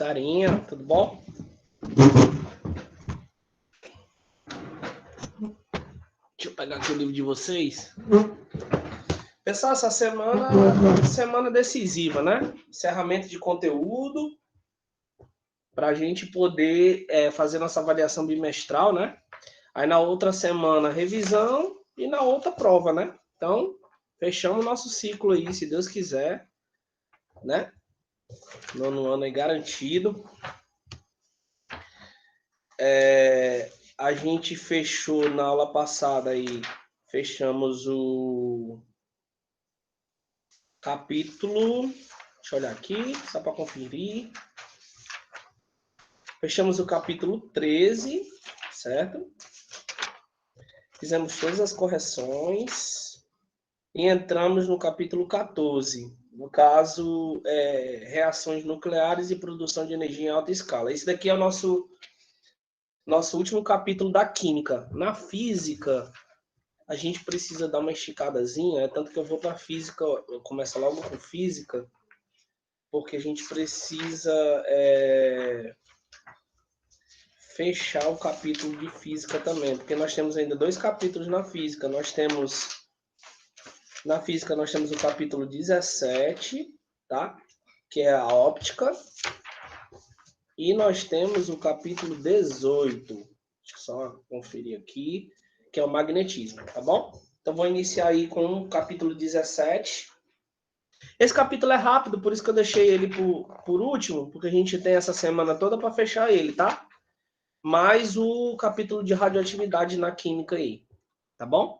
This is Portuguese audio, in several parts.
Sarinha, tudo bom? Deixa eu pegar aqui o livro de vocês. Pessoal, essa semana decisiva, né? Encerramento de conteúdo para a gente poder fazer nossa avaliação bimestral, né? Aí na outra semana, revisão e na outra prova, né? Então, fechamos nosso ciclo aí, se Deus quiser, né? Nono ano aí garantido. A gente fechou na aula passada aí, fechamos o capítulo, deixa eu olhar aqui, só para conferir. Fechamos o capítulo 13, certo? Fizemos todas as correções e entramos no capítulo 14, no caso, reações nucleares e produção de energia em alta escala. Esse daqui é o nosso último capítulo da química. Na física, a gente precisa dar uma esticadazinha, tanto que eu vou para física, eu começo logo com física, porque a gente precisa fechar o capítulo de física também, porque nós temos ainda 2 capítulos na física. Na física nós temos o capítulo 17, tá? Que é a óptica. E nós temos o capítulo 18, deixa eu só conferir aqui, que é o magnetismo, tá bom? Então vou iniciar aí com o capítulo 17. Esse capítulo é rápido, por isso que eu deixei ele por último, porque a gente tem essa semana toda para fechar ele, tá? Mais o capítulo de radioatividade na química aí, tá bom?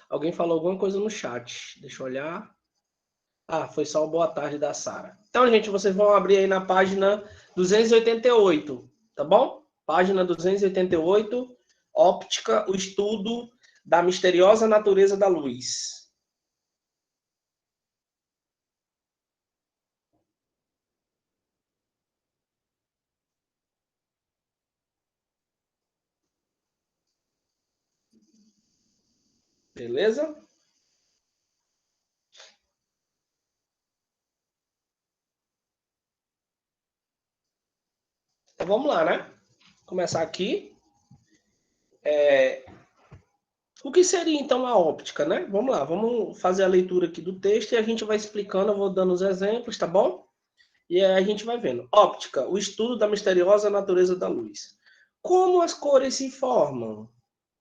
Alguém falou alguma coisa no chat, deixa eu olhar. Ah, foi só o boa tarde da Sara. Então, gente, vocês vão abrir aí na página 288, tá bom? Página 288, óptica, o estudo da misteriosa natureza da luz. Beleza? Então vamos lá, né? Começar aqui. O que seria então a óptica, né? Vamos lá, vamos fazer a leitura aqui do texto e a gente vai explicando, eu vou dando os exemplos, tá bom? E aí a gente vai vendo. Óptica, o estudo da misteriosa natureza da luz. Como as cores se formam?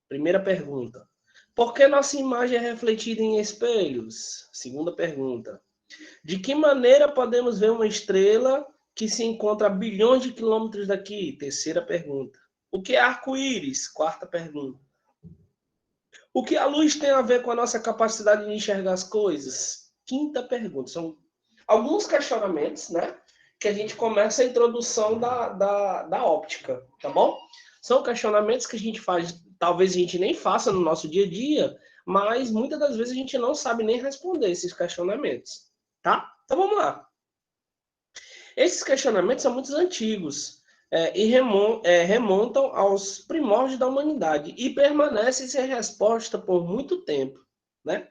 Primeira pergunta. Por que nossa imagem é refletida em espelhos? Segunda pergunta. De que maneira podemos ver uma estrela que se encontra a bilhões de quilômetros daqui? Terceira pergunta. O que é arco-íris? Quarta pergunta. O que a luz tem a ver com a nossa capacidade de enxergar as coisas? Quinta pergunta. São alguns questionamentos, né? Que a gente começa a introdução da óptica, tá bom? São questionamentos que a gente faz, talvez a gente nem faça no nosso dia a dia, mas muitas das vezes a gente não sabe nem responder esses questionamentos, tá? Então vamos lá. Esses questionamentos são muito antigos e remontam aos primórdios da humanidade e permanecem sem resposta por muito tempo, né?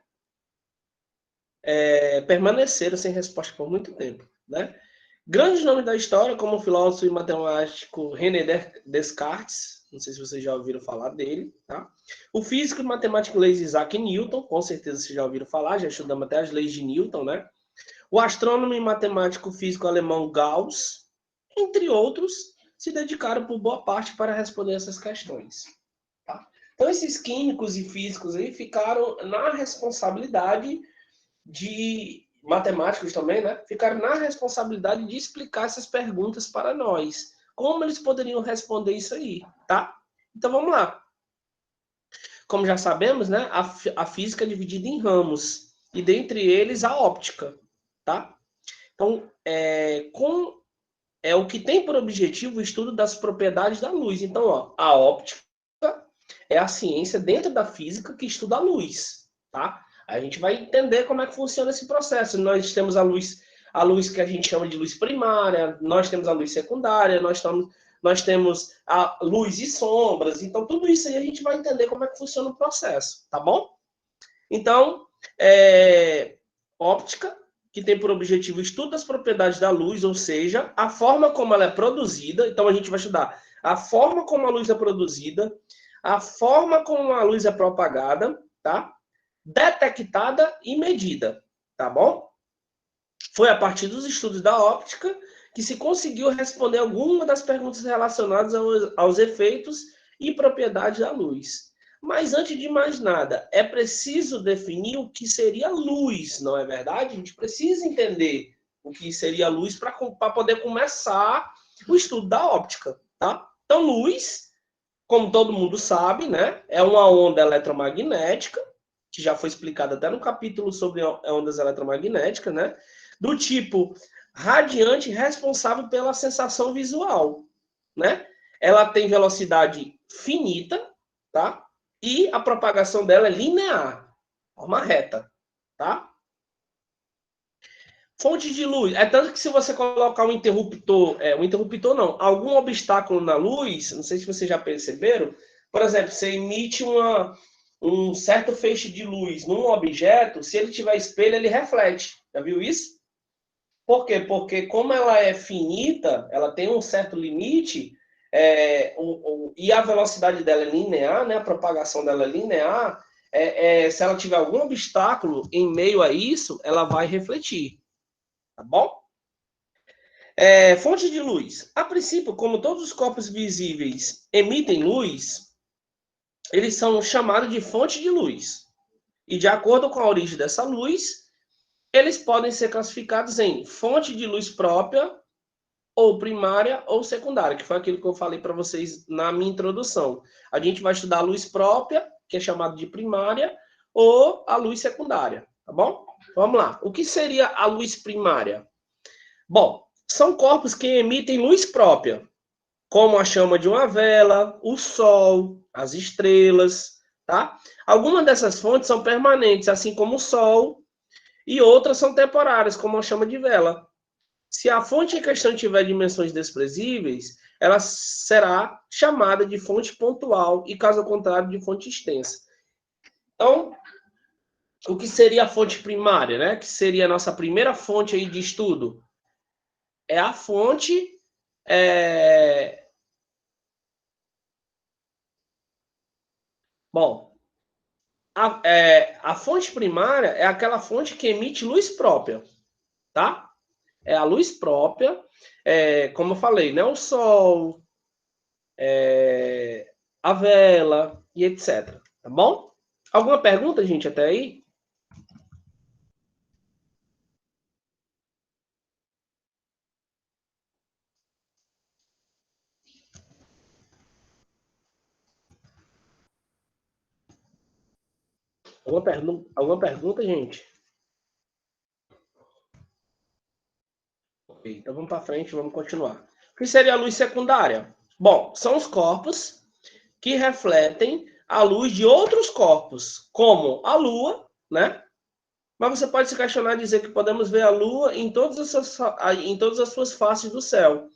Permaneceram sem resposta por muito tempo, né? Grandes nomes da história, como o filósofo e matemático René Descartes, não sei se vocês já ouviram falar dele, tá? O físico e matemático inglês Isaac Newton, com certeza vocês já ouviram falar, já estudamos até as leis de Newton, né? O astrônomo e matemático físico alemão Gauss, entre outros, se dedicaram por boa parte para responder essas questões. Tá? Então, esses químicos e físicos aí ficaram na responsabilidade de matemáticos também, né? Ficaram na responsabilidade de explicar essas perguntas para nós. Como eles poderiam responder isso aí, tá? Então, vamos lá. Como já sabemos, né? A física é dividida em ramos, e dentre eles a óptica, tá? Então, o que tem por objetivo o estudo das propriedades da luz. Então, ó, a óptica é a ciência dentro da física que estuda a luz, tá? A gente vai entender como é que funciona esse processo. Nós temos a luz que a gente chama de luz primária, nós temos a luz secundária, nós temos a luz e sombras. Então, tudo isso aí a gente vai entender como é que funciona o processo, tá bom? Então, óptica que tem por objetivo o estudo das propriedades da luz, ou seja, a forma como ela é produzida. Então, a gente vai estudar a forma como a luz é produzida, a forma como a luz é propagada, tá? Detectada e medida, tá bom? Foi a partir dos estudos da óptica que se conseguiu responder alguma das perguntas relacionadas aos efeitos e propriedades da luz. Mas antes de mais nada, é preciso definir o que seria luz, não é verdade? A gente precisa entender o que seria luz para poder começar o estudo da óptica, tá? Então, luz, como todo mundo sabe, né, é uma onda eletromagnética, que já foi explicado até no capítulo sobre ondas eletromagnéticas, né? Do tipo radiante responsável pela sensação visual, né? Ela tem velocidade finita, tá? E a propagação dela é linear, forma reta, tá? Fonte de luz. É tanto que se você colocar um interruptor não, algum obstáculo na luz, não sei se vocês já perceberam, por exemplo, você emite um certo feixe de luz num objeto, se ele tiver espelho, ele reflete. Já viu isso? Por quê? Porque como ela é finita, ela tem um certo limite, e a velocidade dela é linear, né? A propagação dela é linear, se ela tiver algum obstáculo em meio a isso, ela vai refletir. Tá bom? Fonte de luz. A princípio, como todos os corpos visíveis emitem luz, eles são chamados de fonte de luz. E de acordo com a origem dessa luz, eles podem ser classificados em fonte de luz própria, ou primária, ou secundária, que foi aquilo que eu falei para vocês na minha introdução. A gente vai estudar a luz própria, que é chamada de primária, ou a luz secundária, tá bom? Vamos lá. O que seria a luz primária? Bom, são corpos que emitem luz própria, como a chama de uma vela, o sol, as estrelas, tá? Algumas dessas fontes são permanentes, assim como o sol, e outras são temporárias, como a chama de vela. Se a fonte em questão tiver dimensões desprezíveis, ela será chamada de fonte pontual e, caso contrário, de fonte extensa. Então, o que seria a fonte primária, né? Que seria a nossa primeira fonte aí de estudo? É a fonte Bom, a fonte primária é aquela fonte que emite luz própria, tá? É a luz própria, como eu falei, né? O sol, a vela e etc. Tá bom? Alguma pergunta, gente, até aí? Alguma pergunta, gente? Ok, então vamos para frente, vamos continuar. O que seria a luz secundária? Bom, são os corpos que refletem a luz de outros corpos, como a Lua, né? Mas você pode se questionar e dizer que podemos ver a Lua em todas as suas faces do céu.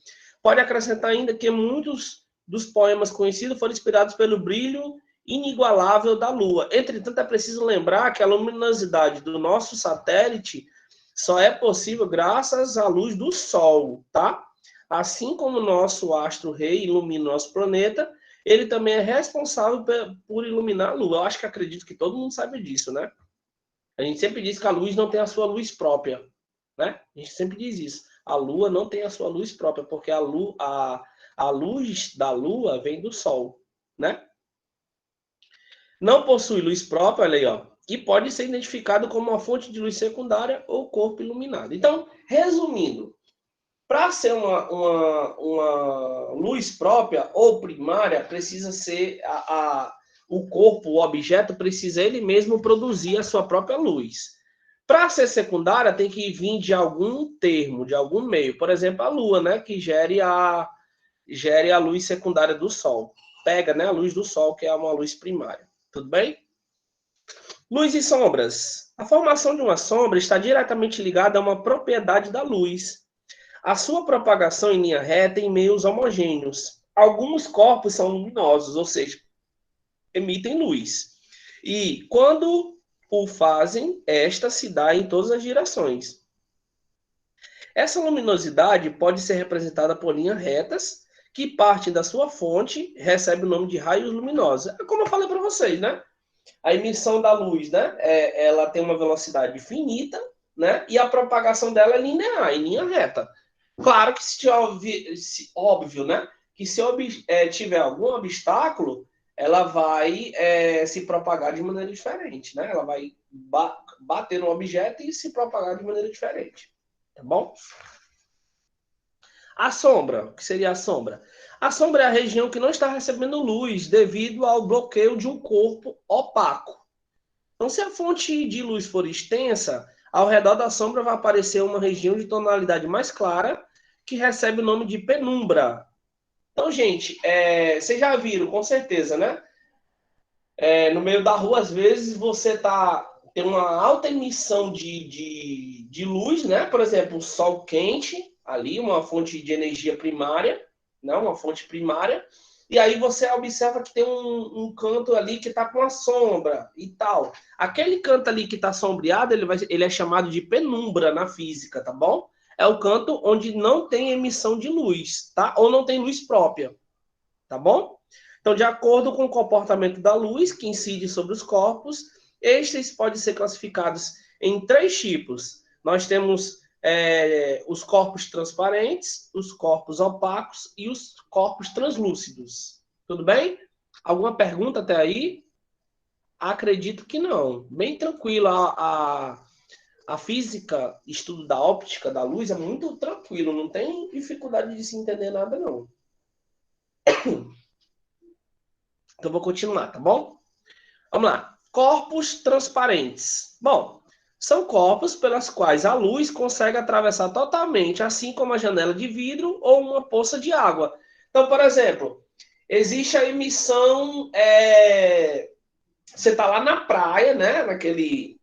Pode acrescentar ainda que muitos dos poemas conhecidos foram inspirados pelo brilho inigualável da Lua. Entretanto, é preciso lembrar que a luminosidade do nosso satélite só é possível graças à luz do Sol, tá? Assim como o nosso astro-rei ilumina o nosso planeta, ele também é responsável por iluminar a Lua. Eu acho que acredito que todo mundo sabe disso, né? A gente sempre diz que a luz não tem a sua luz própria, né? A gente sempre diz isso. A Lua não tem a sua luz própria, porque a luz da Lua vem do Sol, né? Não possui luz própria, olha aí, ó, e pode ser identificado como uma fonte de luz secundária ou corpo iluminado. Então, resumindo, para ser uma luz própria ou primária, precisa ser o corpo, o objeto, precisa ele mesmo produzir a sua própria luz. Para ser secundária, tem que vir de algum termo, de algum meio. Por exemplo, a Lua, né, que gere a luz secundária do Sol. Pega, né, a luz do Sol, que é uma luz primária. Tudo bem? Luz e sombras. A formação de uma sombra está diretamente ligada a uma propriedade da luz. A sua propagação em linha reta em meios homogêneos. Alguns corpos são luminosos, ou seja, emitem luz. E quando o fazem, esta se dá em todas as direções. Essa luminosidade pode ser representada por linhas retas que partem da sua fonte, recebe o nome de raios luminosos. É como eu falei para vocês, né? A emissão da luz, né? Ela tem uma velocidade finita, né? E a propagação dela é linear, em linha reta. Claro que óbvio, né? Que se tiver algum obstáculo, ela vai se propagar de maneira diferente, né? Ela vai bater no objeto e se propagar de maneira diferente. Tá bom? A sombra, o que seria a sombra? A sombra é a região que não está recebendo luz devido ao bloqueio de um corpo opaco. Então, se a fonte de luz for extensa, ao redor da sombra vai aparecer uma região de tonalidade mais clara que recebe o nome de penumbra. Então, gente, vocês já viram, com certeza, né? No meio da rua, às vezes, tem uma alta emissão de luz, né? Por exemplo, o sol quente, ali, uma fonte de energia primária, né? Uma fonte primária. E aí você observa que tem um canto ali que está com a sombra e tal. Aquele canto ali que está sombreado, ele é chamado de penumbra na física, tá bom? É o canto onde não tem emissão de luz, tá? Ou não tem luz própria, tá bom? Então, de acordo com o comportamento da luz que incide sobre os corpos, estes podem ser classificados em 3 tipos. Nós temos os corpos transparentes, os corpos opacos e os corpos translúcidos. Tudo bem? Alguma pergunta até aí? Acredito que não. Bem tranquilo. A física, estudo da óptica, da luz, é muito tranquilo. Não tem dificuldade de se entender nada, não. Então, vou continuar, tá bom? Vamos lá. Corpos transparentes. Bom, são corpos pelas quais a luz consegue atravessar totalmente, assim como a janela de vidro ou uma poça de água. Então, por exemplo, existe a emissão. Você está lá na praia, né? Aquele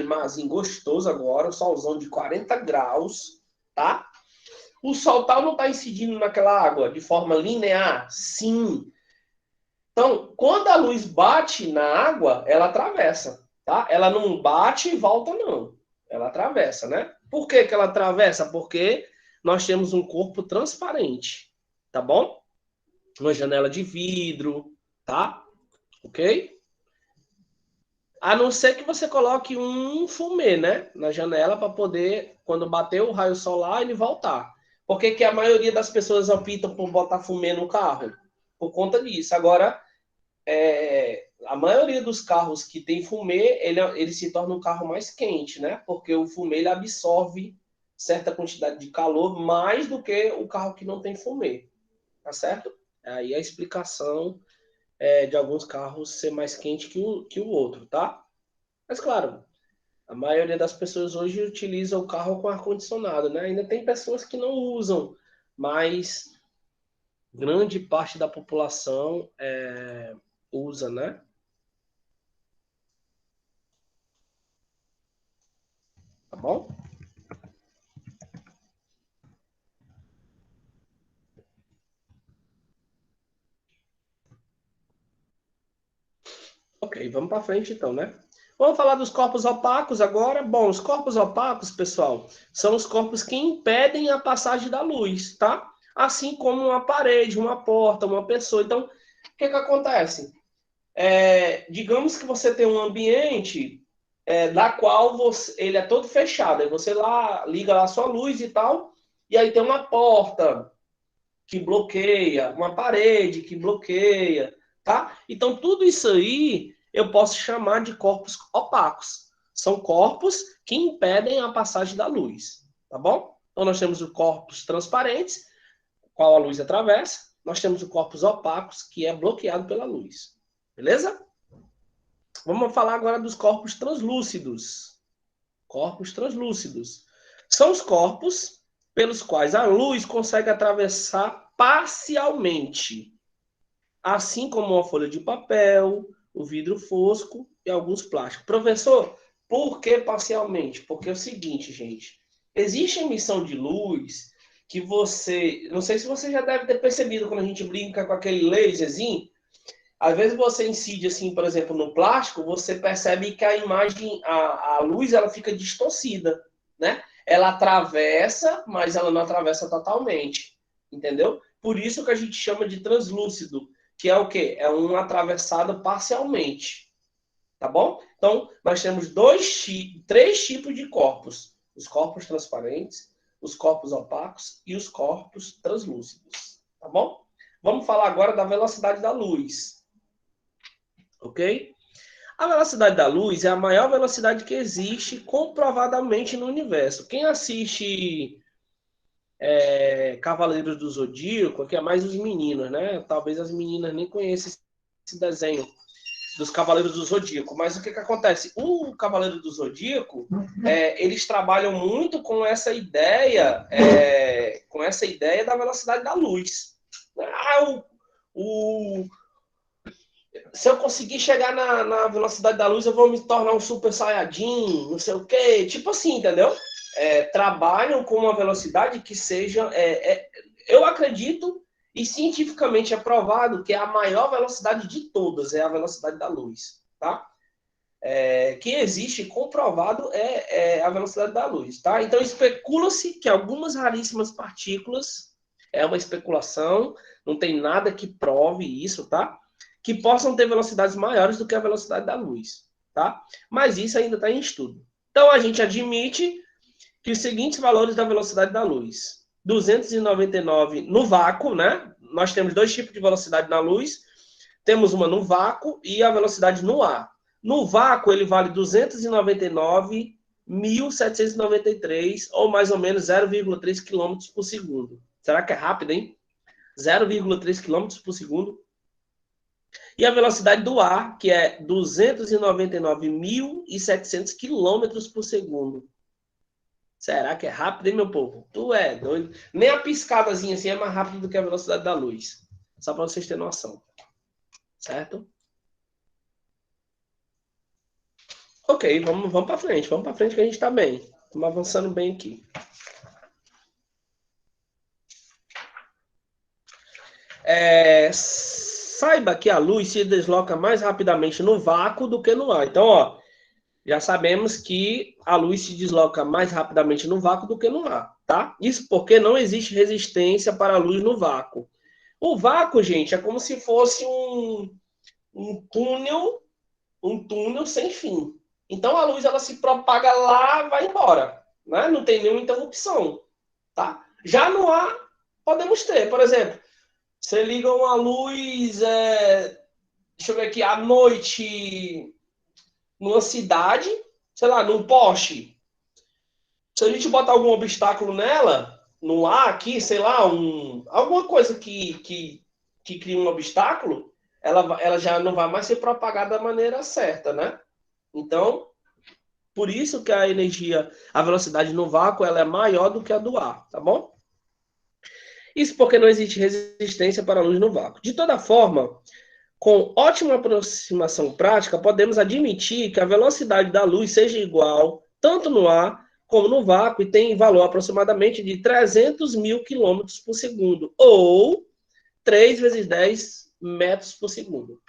marzinho gostoso agora, o solzão de 40 graus, tá? O sol não está incidindo naquela água de forma linear? Sim. Então, quando a luz bate na água, ela atravessa, tá? Ela não bate e volta, não. Ela atravessa, né? Por que que ela atravessa? Porque nós temos um corpo transparente, tá bom? Uma janela de vidro, tá? Ok? A não ser que você coloque um fumê, né? Na janela para poder, quando bater o raio solar, ele voltar. Por que que a maioria das pessoas optam por botar fumê no carro? Por conta disso. Agora, a maioria dos carros que tem fumê, ele se torna um carro mais quente, né? Porque o fumê ele absorve certa quantidade de calor mais do que o carro que não tem fumê, tá certo? Aí a explicação de alguns carros ser mais quente que o outro, tá? Mas claro, a maioria das pessoas hoje utiliza o carro com ar-condicionado, né? Ainda tem pessoas que não usam, mas grande parte da população usa, né? Tá bom? Ok, vamos para frente então, né? Vamos falar dos corpos opacos agora. Bom, os corpos opacos, pessoal, são os corpos que impedem a passagem da luz, tá? Assim como uma parede, uma porta, uma pessoa. Então, o que que acontece? Digamos que você tem um ambiente da qual ele é todo fechado. Aí você lá liga lá a sua luz e tal, e aí tem uma porta que bloqueia, uma parede que bloqueia, tá? Então, tudo isso aí eu posso chamar de corpos opacos. São corpos que impedem a passagem da luz, tá bom? Então, nós temos os corpos transparentes, qual a luz atravessa. Nós temos os corpos opacos, que é bloqueado pela luz. Beleza? Vamos falar agora dos corpos translúcidos. Corpos translúcidos. São os corpos pelos quais a luz consegue atravessar parcialmente, assim como uma folha de papel, o vidro fosco e alguns plásticos. Professor, por que parcialmente? Porque é o seguinte, gente, existe emissão de luz que não sei se você já deve ter percebido quando a gente brinca com aquele laserzinho, às vezes você incide assim, por exemplo, no plástico, você percebe que a imagem, a luz, ela fica distorcida, né? ela atravessa, mas ela não atravessa totalmente, entendeu? Por isso que a gente chama de translúcido, que é o quê? É um atravessado parcialmente, tá bom? Então, nós temos três tipos de corpos: os corpos transparentes, os corpos opacos e os corpos translúcidos, tá bom? Vamos falar agora da velocidade da luz, ok? A velocidade da luz é a maior velocidade que existe comprovadamente no universo. Quem assiste Cavaleiros do Zodíaco, que é mais os meninos, né? Talvez as meninas nem conheçam esse desenho dos Cavaleiros do Zodíaco. Mas o que acontece? O Cavaleiro do Zodíaco, eles trabalham muito com essa ideia, da velocidade da luz. Se eu conseguir chegar na velocidade da luz, eu vou me tornar um super saiyajin, não sei o quê. Tipo assim, entendeu? Trabalham com uma velocidade que seja... eu acredito, e cientificamente é provado, que é a maior velocidade de todas, é a velocidade da luz, tá? Que existe comprovado é a velocidade da luz, tá? Então, especula-se que algumas raríssimas partículas, é uma especulação, não tem nada que prove isso, tá? Que possam ter velocidades maiores do que a velocidade da luz, tá? Mas isso ainda está em estudo. Então, a gente admite que os seguintes valores da velocidade da luz: 299 no vácuo, né? Nós temos dois tipos de velocidade na luz. Temos uma no vácuo e a velocidade no ar. No vácuo, ele vale 299.793, ou mais ou menos 0,3 km por segundo. Será que é rápido, hein? 0,3 km por segundo. E a velocidade do ar, que é 299.700 km por segundo. Será que é rápido, hein, meu povo? Tu é doido. Nem a piscadazinha assim é mais rápido do que a velocidade da luz. Só para vocês terem noção. Certo? Ok, vamos para frente. Vamos para frente que a gente está bem. Estamos avançando bem aqui. Saiba que a luz se desloca mais rapidamente no vácuo do que no ar. Então, ó, já sabemos que a luz se desloca mais rapidamente no vácuo do que no ar, tá? Isso porque não existe resistência para a luz no vácuo. O vácuo, gente, é como se fosse um túnel sem fim. Então a luz ela se propaga lá, vai embora, né? Não tem nenhuma interrupção, tá? Já no ar podemos ter, por exemplo, você liga uma luz, deixa eu ver aqui, à noite numa cidade, sei lá, num poste. Se a gente botar algum obstáculo nela, no ar aqui, sei lá, alguma coisa que cria um obstáculo, ela já não vai mais ser propagada da maneira certa, né? Então, por isso que a energia, a velocidade no vácuo, ela é maior do que a do ar, tá bom? Isso porque não existe resistência para a luz no vácuo. De toda forma, com ótima aproximação prática, podemos admitir que a velocidade da luz seja igual tanto no ar como no vácuo e tem valor aproximadamente de 300 mil quilômetros por segundo, ou 3 vezes 10 metros por segundo.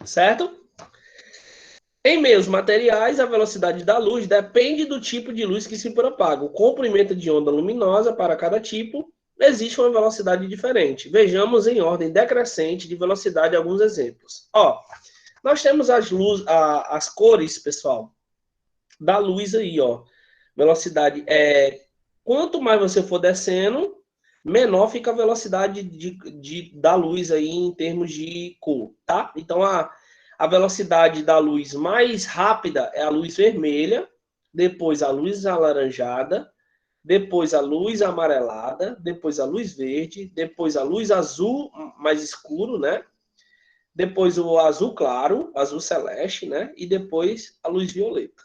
Certo? Em meios materiais, a velocidade da luz depende do tipo de luz que se propaga. O comprimento de onda luminosa para cada tipo existe uma velocidade diferente. Vejamos em ordem decrescente de velocidade alguns exemplos. Ó, nós temos as cores, pessoal, da luz aí, ó. Velocidade quanto mais você for descendo, menor fica a velocidade da luz aí em termos de cor, tá? Então a velocidade da luz mais rápida é a luz vermelha, depois a luz alaranjada, depois a luz amarelada, depois a luz verde, depois a luz azul mais escuro, né? Depois o azul claro, azul celeste, né? E depois a luz violeta,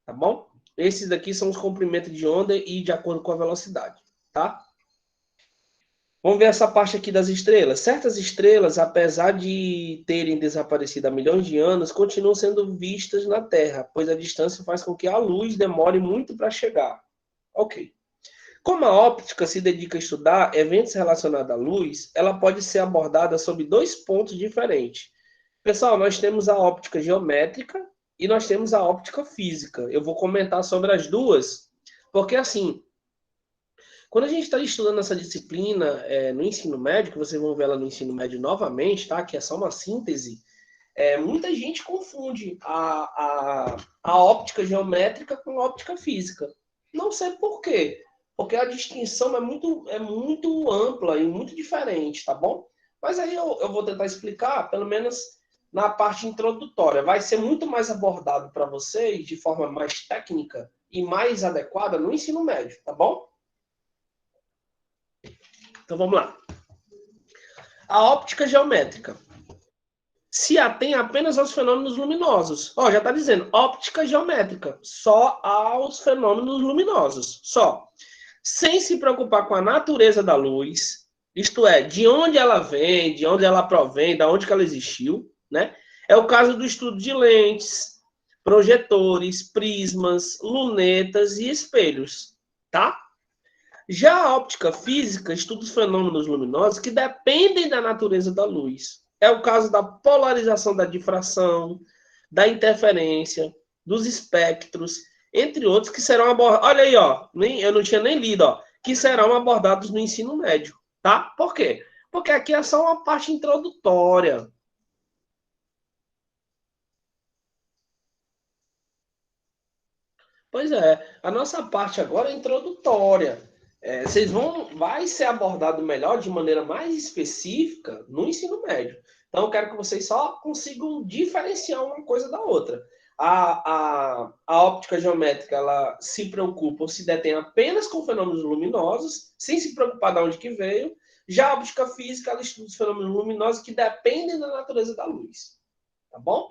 tá bom? Esses daqui são os comprimentos de onda e de acordo com a velocidade, tá? Vamos ver essa parte aqui das estrelas. Certas estrelas, apesar de terem desaparecido há milhões de anos, continuam sendo vistas na Terra, pois a distância faz com que a luz demore muito para chegar. Ok. Como a óptica se dedica a estudar eventos relacionados à luz, ela pode ser abordada sob dois pontos diferentes. Pessoal, nós temos a óptica geométrica e nós temos a óptica física. Eu vou comentar sobre as duas, porque assim, quando a gente está estudando essa disciplina no ensino médio, que vocês vão ver ela no ensino médio novamente, tá? Que é só uma síntese, muita gente confunde a óptica geométrica com a óptica física. Não sei por quê, porque a distinção é muito ampla e muito diferente, tá bom? Mas aí eu vou tentar explicar, pelo menos na parte introdutória. Vai ser muito mais abordado para vocês de forma mais técnica e mais adequada no ensino médio, tá bom? Então vamos lá. A óptica geométrica se atém apenas aos fenômenos luminosos. Ó, já está dizendo, óptica geométrica, só aos fenômenos luminosos, só. Sem se preocupar com a natureza da luz, isto é, de onde ela vem, de onde ela provém, de onde que ela existiu, né? É o caso do estudo de lentes, projetores, prismas, lunetas e espelhos, tá? Já a óptica física estuda os fenômenos luminosos que dependem da natureza da luz. É o caso da polarização da difração, da interferência, dos espectros, entre outros que serão abordados. Olha aí, ó, eu não tinha nem lido, ó, que serão abordados no ensino médio, tá? Por quê? Porque aqui é só uma parte introdutória. Pois é, a nossa parte agora é introdutória. Vai ser abordado melhor, de maneira mais específica, no ensino médio. Então, eu quero que vocês só consigam diferenciar uma coisa da outra. A óptica geométrica, ela se preocupa ou se detém apenas com fenômenos luminosos, sem se preocupar de onde que veio. Já a óptica física, ela estuda os fenômenos luminosos que dependem da natureza da luz. Tá bom?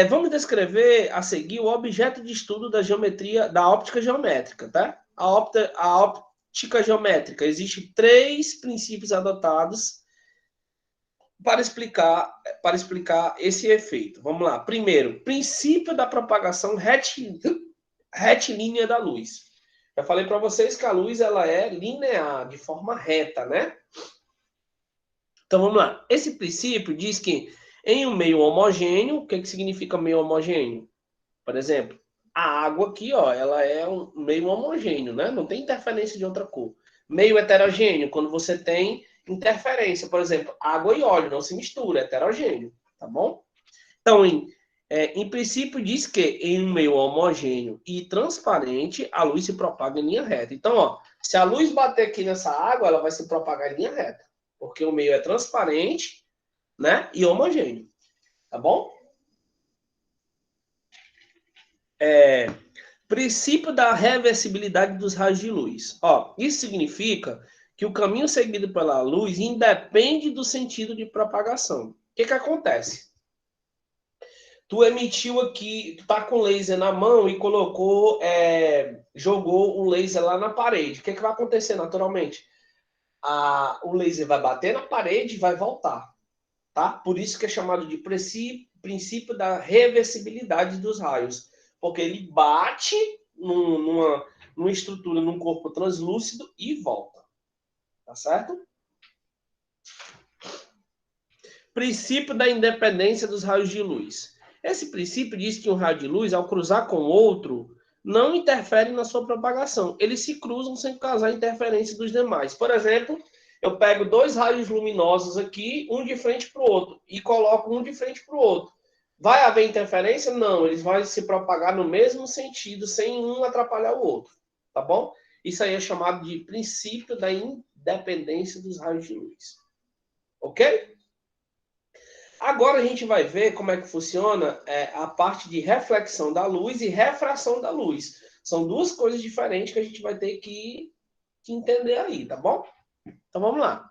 Vamos descrever a seguir o objeto de estudo da geometria, da óptica geométrica, tá? A óptica geométrica, existem 3 princípios adotados para explicar esse efeito. Vamos lá. Primeiro, princípio da propagação retilínea da luz. Já falei para vocês que a luz ela é linear, de forma reta, né? Então vamos lá. Esse princípio diz que em um meio homogêneo, o que significa meio homogêneo? Por exemplo, a água aqui, ó, ela é um meio homogêneo, né? Não tem interferência de outra cor. Meio heterogêneo, quando você tem interferência, por exemplo, água e óleo não se mistura, é heterogêneo, tá bom? Então, em princípio, diz que em um meio homogêneo e transparente, a luz se propaga em linha reta. Então, ó, se a luz bater aqui nessa água, ela vai se propagar em linha reta, porque o meio é transparente, né, e homogêneo, tá bom? Princípio da reversibilidade dos raios de luz. Ó, isso significa que o caminho seguido pela luz independe do sentido de propagação. O que acontece? Tu emitiu aqui, tu tá com o laser na mão e jogou o laser lá na parede. O que vai acontecer naturalmente? O laser vai bater na parede e vai voltar, tá? Por isso que é chamado de princípio da reversibilidade dos raios, porque ele bate numa estrutura, num corpo translúcido e volta, tá certo? Princípio da independência dos raios de luz. Esse princípio diz que um raio de luz, ao cruzar com outro, não interfere na sua propagação. Eles se cruzam sem causar interferência dos demais. Por exemplo, eu pego 2 raios luminosos aqui, um de frente para o outro, e coloco um de frente para o outro. Vai haver interferência? Não, eles vão se propagar no mesmo sentido, sem um atrapalhar o outro, tá bom? Isso aí é chamado de princípio da independência dos raios de luz. Ok? Agora a gente vai ver como é que funciona a parte de reflexão da luz e refração da luz. São 2 coisas diferentes que a gente vai ter que entender aí, tá bom? Então vamos lá.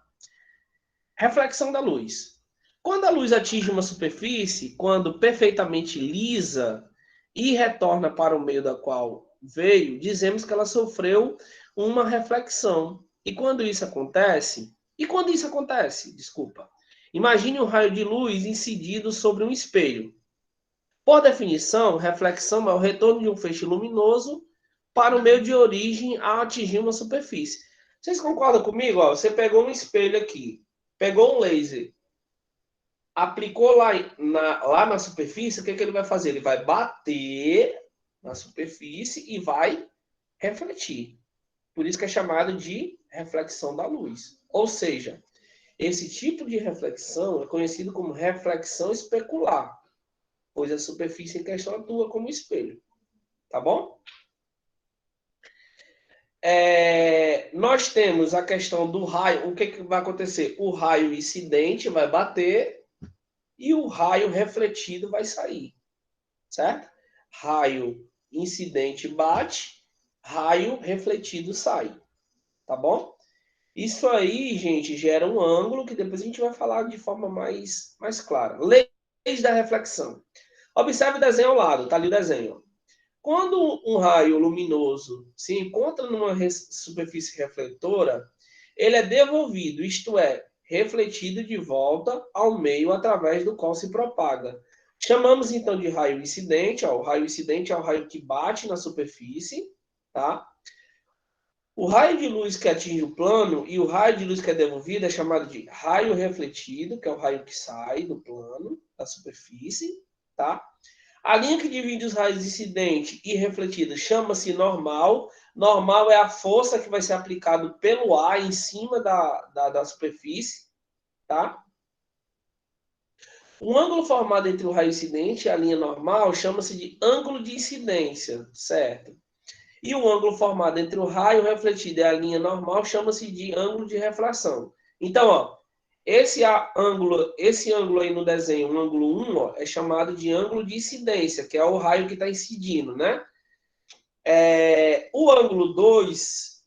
Reflexão da luz. Quando a luz atinge uma superfície, quando perfeitamente lisa e retorna para o meio da qual veio, dizemos que ela sofreu uma reflexão. E quando isso acontece, desculpa, imagine um raio de luz incidido sobre um espelho. Por definição, reflexão é o retorno de um feixe luminoso para o meio de origem ao atingir uma superfície. Vocês concordam comigo? Ó, você pegou um espelho aqui, pegou um laser, aplicou lá na superfície, o que ele vai fazer? Ele vai bater na superfície e vai refletir. Por isso que é chamado de reflexão da luz. Ou seja, esse tipo de reflexão é conhecido como reflexão especular, pois a superfície em questão atua como espelho. Tá bom? Nós temos a questão do raio. O que vai acontecer? O raio incidente vai bater e o raio refletido vai sair. Certo? Raio incidente bate, raio refletido sai. Tá bom? Isso aí, gente, gera um ângulo que depois a gente vai falar de forma mais clara. Leis da reflexão. Observe o desenho ao lado, tá ali o desenho. Quando um raio luminoso se encontra numa superfície refletora, ele é devolvido, isto é, refletido de volta ao meio através do qual se propaga. Chamamos então de raio incidente. Ó, o raio incidente é o raio que bate na superfície, tá? O raio de luz que atinge o plano e o raio de luz que é devolvido é chamado de raio refletido, que é o raio que sai do plano, da superfície, tá? A linha que divide os raios incidente e refletido chama-se normal. Normal é a força que vai ser aplicada pelo ar em cima da superfície, tá? O ângulo formado entre o raio incidente e a linha normal chama-se de ângulo de incidência, certo? E o ângulo formado entre o raio refletido e a linha normal chama-se de ângulo de refração. Então, ó, esse ângulo aí no desenho, o ângulo 1, ó, é chamado de ângulo de incidência, que é o raio que está incidindo, né? O ângulo 2,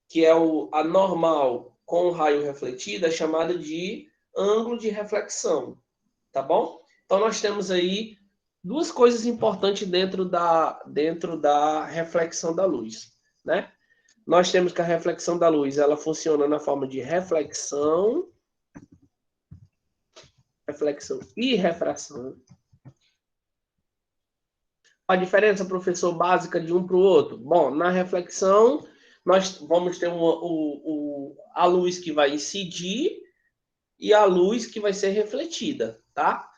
que é a normal com o raio refletido, é chamado de ângulo de reflexão, tá bom? Então, nós temos aí duas coisas importantes dentro da reflexão da luz, né? Nós temos que a reflexão da luz, ela funciona na forma de reflexão e refração. A diferença, professor, básica de um para o outro? Bom, na reflexão, nós vamos ter a luz que vai incidir e a luz que vai ser refletida, tá?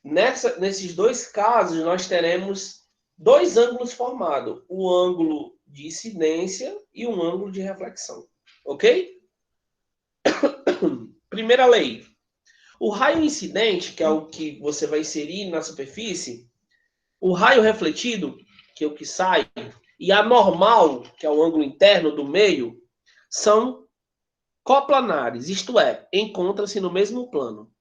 Nesses dois casos, nós teremos dois ângulos formados, o ângulo de incidência e um ângulo de reflexão, ok? Primeira lei. O raio incidente, que é o que você vai inserir na superfície, o raio refletido, que é o que sai, e a normal, que é o ângulo interno do meio, são coplanares, isto é, encontram-se no mesmo plano.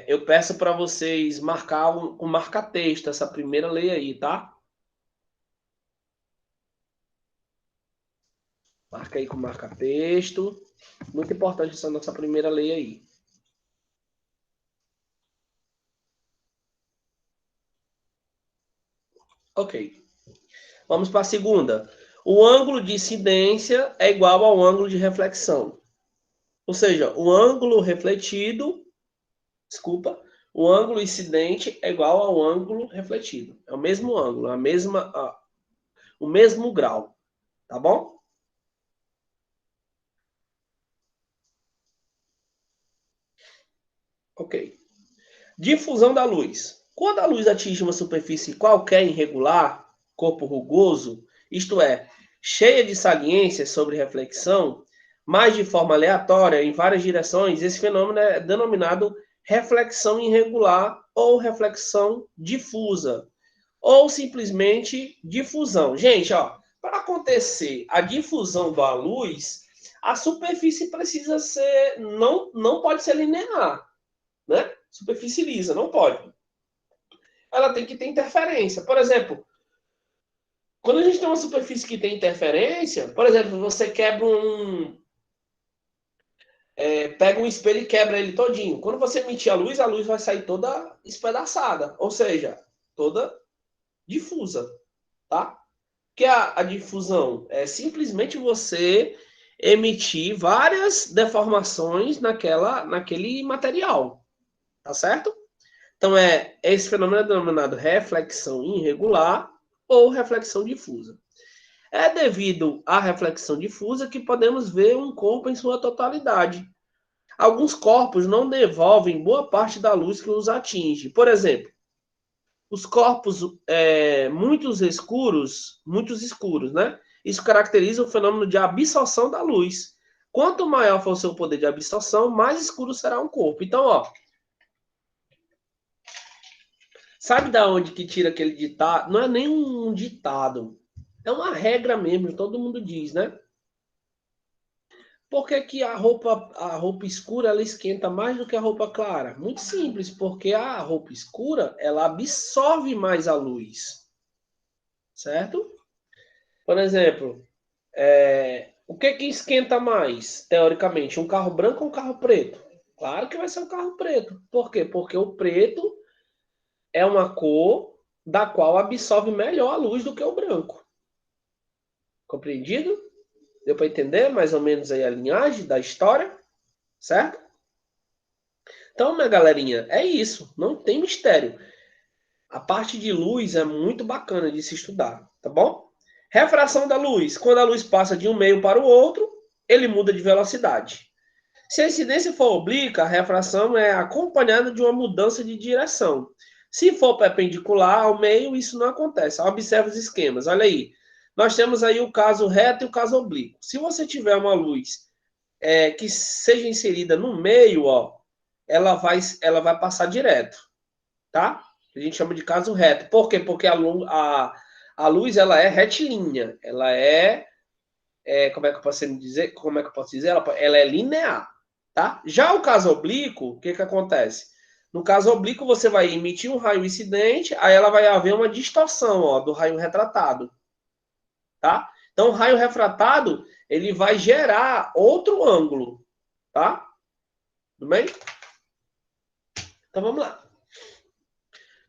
Eu peço para vocês marcar com marca-texto essa primeira lei aí, tá? Marca aí com marca-texto. Muito importante essa nossa primeira lei aí. Ok. Vamos para a segunda. O ângulo de incidência é igual ao ângulo de reflexão. Ou seja, o ângulo refletido, desculpa, o ângulo incidente é igual ao ângulo refletido. É o mesmo ângulo, o mesmo grau. Tá bom? Ok. Difusão da luz. Quando a luz atinge uma superfície qualquer irregular, corpo rugoso, isto é, cheia de saliências sobre reflexão, mas de forma aleatória, em várias direções, esse fenômeno é denominado reflexão irregular ou reflexão difusa, ou simplesmente difusão. Gente, ó, para acontecer a difusão da luz, a superfície precisa ser, não pode ser linear, né? Superfície lisa, não pode. Ela tem que ter interferência. Por exemplo, quando a gente tem uma superfície que tem interferência, por exemplo, você quebra pega um espelho e quebra ele todinho. Quando você emitir a luz vai sair toda espedaçada, ou seja, toda difusa, tá? Que a difusão é simplesmente você emitir várias deformações naquele material, tá certo? Então, esse fenômeno é denominado reflexão irregular ou reflexão difusa. É devido à reflexão difusa que podemos ver um corpo em sua totalidade, Alguns corpos não devolvem boa parte da luz que os atinge. Por exemplo, os corpos muito escuros, né? Isso caracteriza o fenômeno de absorção da luz. Quanto maior for o seu poder de absorção, mais escuro será um corpo. Então, ó, sabe da onde que tira aquele ditado? Não é nem um ditado, é uma regra mesmo, todo mundo diz, né? Por que que a roupa escura ela esquenta mais do que a roupa clara? Muito simples, porque a roupa escura ela absorve mais a luz, certo? Por exemplo, o que que esquenta mais, teoricamente, um carro branco ou um carro preto? Claro que vai ser um carro preto. Por quê? Porque o preto é uma cor da qual absorve melhor a luz do que o branco. Compreendido? Deu para entender mais ou menos aí a linhagem da história? Certo? Então, minha galerinha, é isso. Não tem mistério. A parte de luz é muito bacana de se estudar, tá bom? Refração da luz. Quando a luz passa de um meio para o outro, ele muda de velocidade. Se a incidência for oblíqua, a refração é acompanhada de uma mudança de direção. Se for perpendicular ao meio, isso não acontece. Observe os esquemas. Olha aí. Nós temos aí o caso reto e o caso oblíquo. Se você tiver uma luz que seja inserida no meio, ó, ela vai passar direto, tá? A gente chama de caso reto. Por quê? Porque a luz ela é retilínea. Ela como é que eu posso dizer? Como é que eu posso dizer? Ela é linear, tá? Já o caso oblíquo, o que que acontece? No caso oblíquo, você vai emitir um raio incidente, aí ela vai haver uma distorção, ó, do raio retratado, tá? Então, o raio refratado, ele vai gerar outro ângulo, tá? Tudo bem? Então, vamos lá.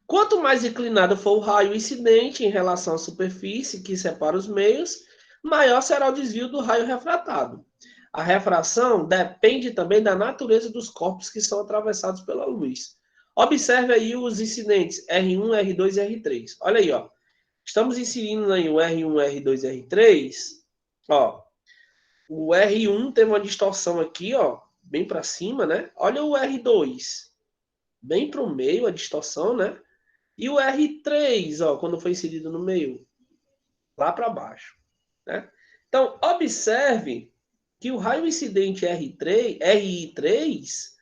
Quanto mais inclinado for o raio incidente em relação à superfície que separa os meios, maior será o desvio do raio refratado. A refração depende também da natureza dos corpos que são atravessados pela luz. Observe aí os incidentes R1, R2 e R3. Olha aí, ó. Estamos inserindo aí o R1, R2 e R3. Ó, o R1 teve uma distorção aqui, ó, bem para cima, né? Olha o R2, bem para o meio a distorção, né? E o R3, ó, quando foi inserido no meio, lá para baixo, né? Então, observe que o raio incidente RI3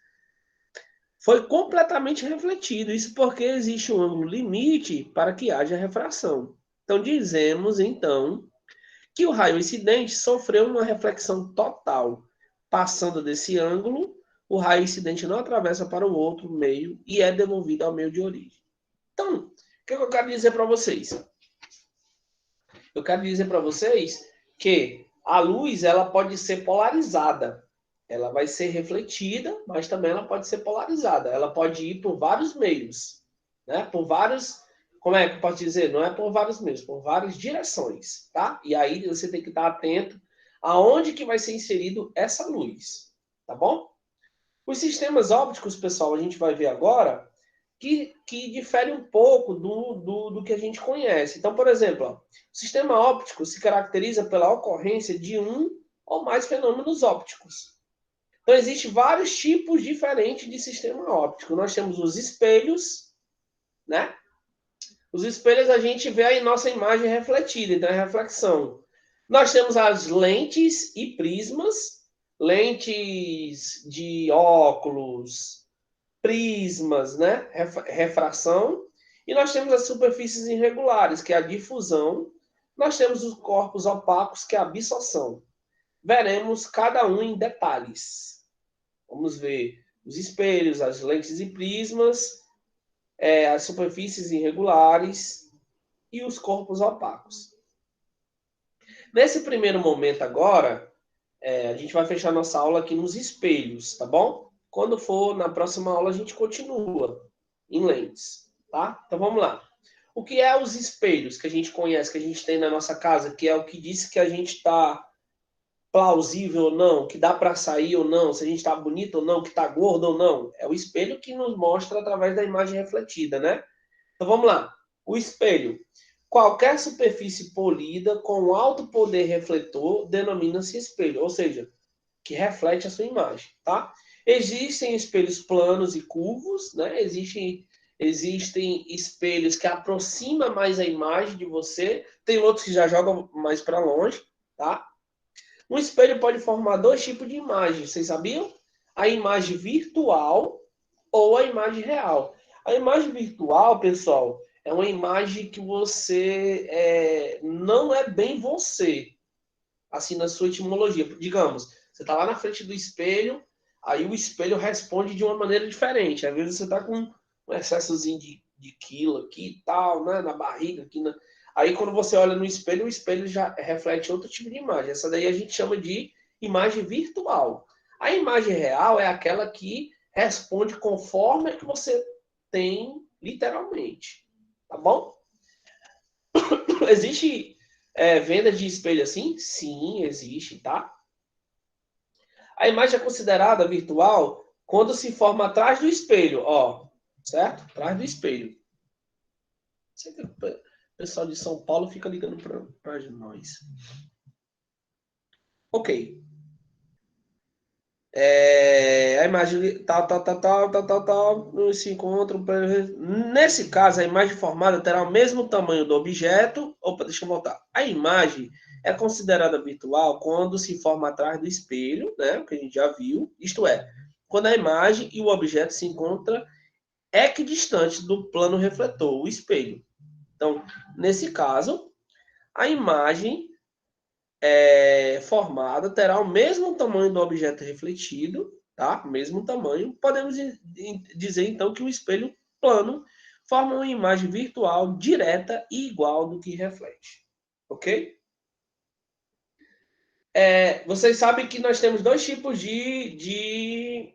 foi completamente refletido. Isso porque existe um ângulo limite para que haja refração. Então, dizemos, então, que o raio incidente sofreu uma reflexão total. Passando desse ângulo, o raio incidente não atravessa para o outro meio e é devolvido ao meio de origem. Então, o que eu quero dizer para vocês? Eu quero dizer para vocês que a luz ela pode ser polarizada. Ela vai ser refletida, mas também ela pode ser polarizada. Ela pode ir por vários meios, né? Por vários, como é que eu posso dizer? Não é por vários meios, por várias direções, tá? E aí você tem que estar atento aonde que vai ser inserido essa luz, tá bom? Os sistemas ópticos, pessoal, a gente vai ver agora que difere um pouco do que a gente conhece. Então, por exemplo, ó, o sistema óptico se caracteriza pela ocorrência de um ou mais fenômenos ópticos. Então, existem vários tipos diferentes de sistema óptico. Nós temos os espelhos, né? Os espelhos a gente vê aí nossa imagem refletida, então é reflexão. Nós temos as lentes e prismas, lentes de óculos, prismas, né? Refração. E nós temos as superfícies irregulares, que é a difusão. Nós temos os corpos opacos, que é a absorção. Veremos cada um em detalhes. Vamos ver os espelhos, as lentes e prismas, as superfícies irregulares e os corpos opacos. Nesse primeiro momento agora, a gente vai fechar nossa aula aqui nos espelhos, tá bom? Quando for na próxima aula, a gente continua em lentes, tá? Então vamos lá. O que é os espelhos que a gente conhece, que a gente tem na nossa casa, que é o que diz que a gente está plausível ou não, que dá para sair ou não, se a gente está bonito ou não, que está gordo ou não. É o espelho que nos mostra através da imagem refletida, né? Então vamos lá. O espelho. Qualquer superfície polida com alto poder refletor denomina-se espelho, ou seja, que reflete a sua imagem, tá? Existem espelhos planos e curvos, né? Existem espelhos que aproximam mais a imagem de você, tem outros que já jogam mais para longe, tá? Um espelho pode formar dois tipos de imagens, vocês sabiam? A imagem virtual ou a imagem real. A imagem virtual, pessoal, é uma imagem que você não é bem você, assim, na sua etimologia. Digamos, você está lá na frente do espelho, aí o espelho responde de uma maneira diferente. Às vezes você está com um excessozinho de quilo aqui e tal, né, na barriga, aqui na... Aí quando você olha no espelho, o espelho já reflete outro tipo de imagem. Essa daí a gente chama de imagem virtual. A imagem real é aquela que responde conforme a que você tem literalmente. Tá bom? Existe venda de espelho assim? Sim, existe, tá? A imagem é considerada virtual quando se forma atrás do espelho, ó, certo? Atrás do espelho. Sei que o pessoal de São Paulo fica ligando para nós. Ok. A imagem tal, se encontram. Nesse caso, a imagem formada terá o mesmo tamanho do objeto. Opa, deixa eu voltar. A imagem é considerada virtual quando se forma atrás do espelho, né? O que a gente já viu. Isto é, quando a imagem e o objeto se encontram equidistantes do plano refletor, o espelho. Então, nesse caso, a imagem formada terá o mesmo tamanho do objeto refletido, tá? Mesmo tamanho. Podemos dizer então que o espelho plano forma uma imagem virtual direta e igual do que reflete, ok? Vocês sabem que nós temos dois tipos de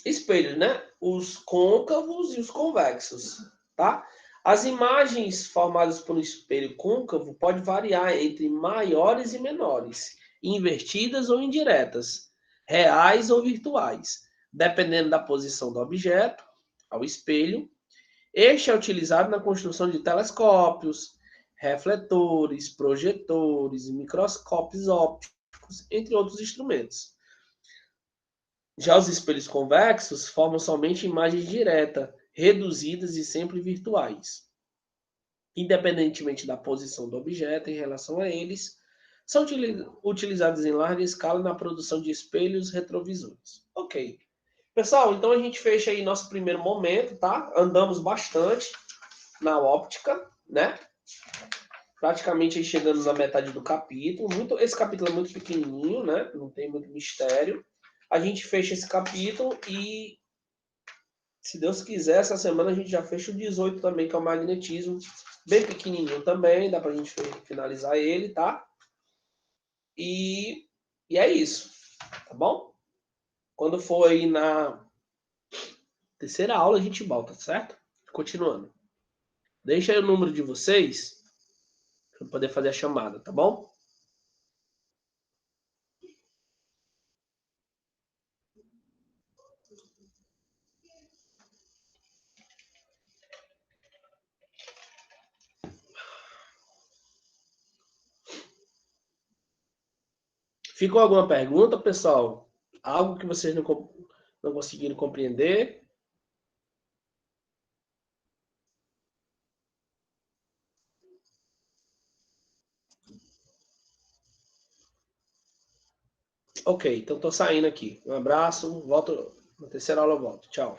espelhos, né? Os côncavos e os convexos, tá? As imagens formadas pelo espelho côncavo pode variar entre maiores e menores, invertidas ou indiretas, reais ou virtuais, dependendo da posição do objeto ao espelho. Este é utilizado na construção de telescópios, refletores, projetores, microscópios ópticos, entre outros instrumentos. Já os espelhos convexos formam somente imagens diretas, reduzidas e sempre virtuais. Independentemente da posição do objeto em relação a eles, são utilizados em larga escala na produção de espelhos retrovisores. Ok. Pessoal, então a gente fecha aí nosso primeiro momento, tá? Andamos bastante na óptica, né? Praticamente aí chegando na metade do capítulo. Esse capítulo é muito pequenininho, né? Não tem muito mistério. A gente fecha esse capítulo e, se Deus quiser, essa semana a gente já fecha o 18 também, que é o magnetismo. Bem pequenininho também, dá pra gente finalizar ele, tá? E é isso, tá bom? Quando for aí na terceira aula, a gente volta, certo? Continuando. Deixa aí o número de vocês para poder fazer a chamada, tá bom? Ficou alguma pergunta, pessoal? Algo que vocês não conseguiram compreender? Ok, então tô saindo aqui. Um abraço, volto na terceira aula, eu volto. Tchau.